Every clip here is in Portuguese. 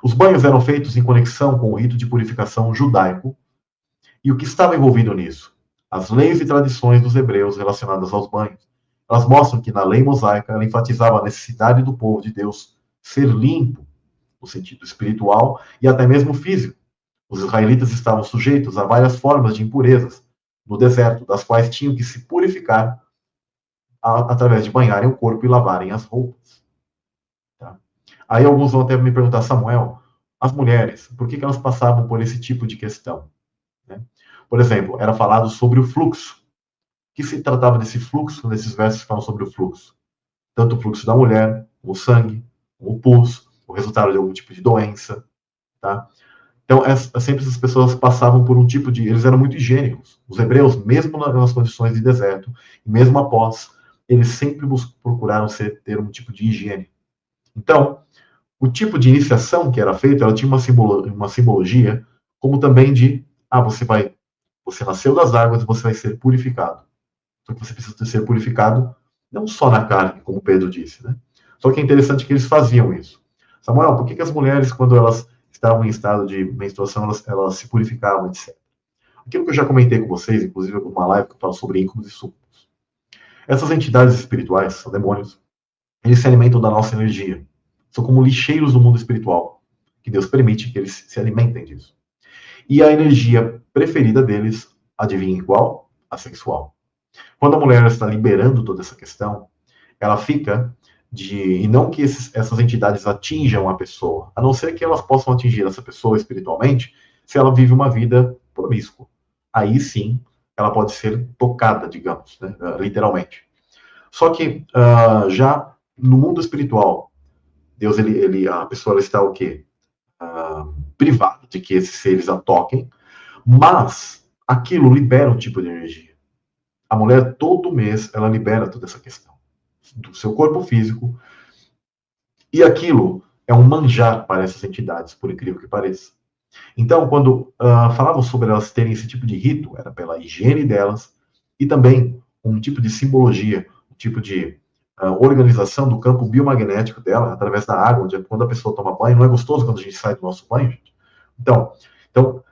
Os banhos eram feitos em conexão com o rito de purificação judaico e o que estava envolvido nisso? As leis e tradições dos hebreus relacionadas aos banhos. Elas mostram que na lei mosaica ela enfatizava a necessidade do povo de Deus ser limpo, no sentido espiritual e até mesmo físico. Os israelitas estavam sujeitos a várias formas de impurezas no deserto, das quais tinham que se purificar através de banharem o corpo e lavarem as roupas. Tá? Aí alguns vão até me perguntar, Samuel, as mulheres, por que elas passavam por esse tipo de questão? Né? Por exemplo, era falado sobre o fluxo. O que se tratava desse fluxo, nesses versos que falam sobre o fluxo? Tanto o fluxo da mulher, o sangue, o pus, o resultado de algum tipo de doença. Tá? Então, sempre essas pessoas passavam por um tipo de... Eles eram muito higiênicos. Os hebreus, mesmo nas condições de deserto, e mesmo após, eles sempre procuraram ter um tipo de higiene. Então, o tipo de iniciação que era feito, ela tinha uma simbologia, como também de, você nasceu das águas e você vai ser purificado. Só que você precisa ser purificado não só na carne, como Pedro disse, né? Só que é interessante que eles faziam isso. Samuel, por que as mulheres, quando elas estavam em estado de menstruação, elas se purificavam, etc. Aquilo que eu já comentei com vocês, inclusive numa live que eu falo sobre íncubos e súcubos. Essas entidades espirituais, são demônios, eles se alimentam da nossa energia. São como lixeiros do mundo espiritual, que Deus permite que eles se alimentem disso. E a energia preferida deles, adivinhem qual? A sexual. Quando a mulher está liberando toda essa questão, ela fica e não que essas entidades atinjam a pessoa, a não ser que elas possam atingir essa pessoa espiritualmente, se ela vive uma vida promíscua. Aí sim, ela pode ser tocada, digamos, né, literalmente. Só que já no mundo espiritual, Deus, a pessoa está o quê? Privada de que esses seres a toquem, mas aquilo libera um tipo de energia. A mulher, todo mês, ela libera toda essa questão do seu corpo físico, e aquilo é um manjar para essas entidades, por incrível que pareça. Então, quando falavam sobre elas terem esse tipo de rito, era pela higiene delas, e também um tipo de simbologia, um tipo de organização do campo biomagnético dela, através da água, onde quando a pessoa toma banho, não é gostoso quando a gente sai do nosso banho, gente? Então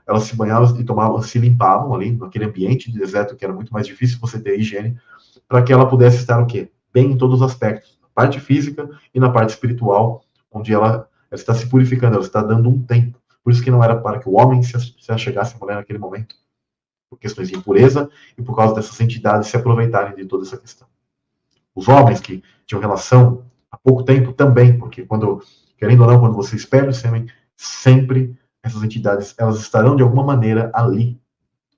elas se banhavam e se limpavam ali, naquele ambiente de deserto, que era muito mais difícil você ter higiene, para que ela pudesse estar o quê? Bem em todos os aspectos, na parte física e na parte espiritual, onde ela está se purificando, ela está dando um tempo. Por isso que não era para que o homem se achegasse à mulher naquele momento, por questões de impureza e por causa dessas entidades se aproveitarem de toda essa questão. Os homens que tinham relação há pouco tempo também, porque querendo ou não, quando você espera o sêmen, sempre essas entidades, elas estarão de alguma maneira ali.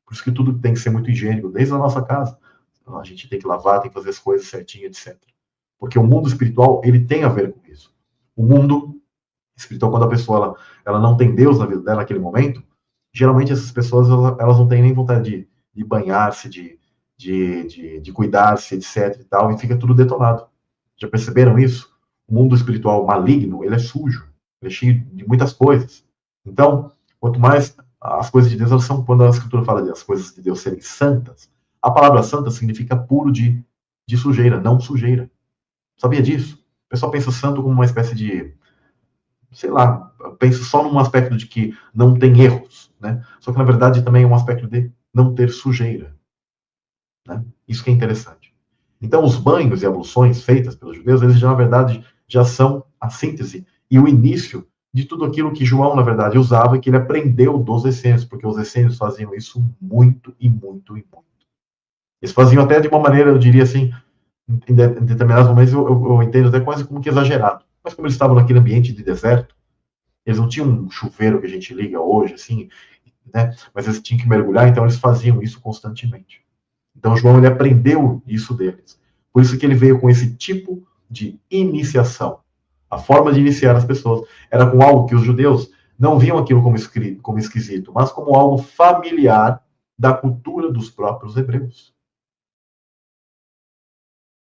Por isso que tudo tem que ser muito higiênico, desde a nossa casa. Então, a gente tem que lavar, tem que fazer as coisas certinho, etc. Porque o mundo espiritual, ele tem a ver com isso. O mundo espiritual, quando a pessoa ela não tem Deus na vida dela naquele momento, geralmente essas pessoas elas não têm nem vontade de banhar-se, de cuidar-se, etc. E tal, e fica tudo detonado. Já perceberam isso? O mundo espiritual maligno, ele é sujo, ele é cheio de muitas coisas. Então, quanto mais as coisas de Deus, elas são, quando a Escritura fala de as coisas de Deus serem santas, a palavra santa significa puro de sujeira, não sujeira. Sabia disso? O pessoal pensa santo como uma espécie de, sei lá, pensa só num aspecto de que não tem erros, né? Só que, na verdade, também é um aspecto de não ter sujeira. Né? Isso que é interessante. Então, os banhos e abluções feitas pelos judeus, eles já, na verdade, já são a síntese e o início de tudo aquilo que João, na verdade, usava e que ele aprendeu dos essênios, porque os essênios faziam isso muito e muito e muito. Eles faziam até de uma maneira, eu diria assim, em determinados momentos, eu entendo até quase como que exagerado. Mas como eles estavam naquele ambiente de deserto, eles não tinham um chuveiro que a gente liga hoje, assim, né? Mas eles tinham que mergulhar, então eles faziam isso constantemente. Então João, ele aprendeu isso deles. Por isso que ele veio com esse tipo de iniciação. A forma de iniciar as pessoas era com algo que os judeus não viam aquilo como esquisito, mas como algo familiar da cultura dos próprios hebreus.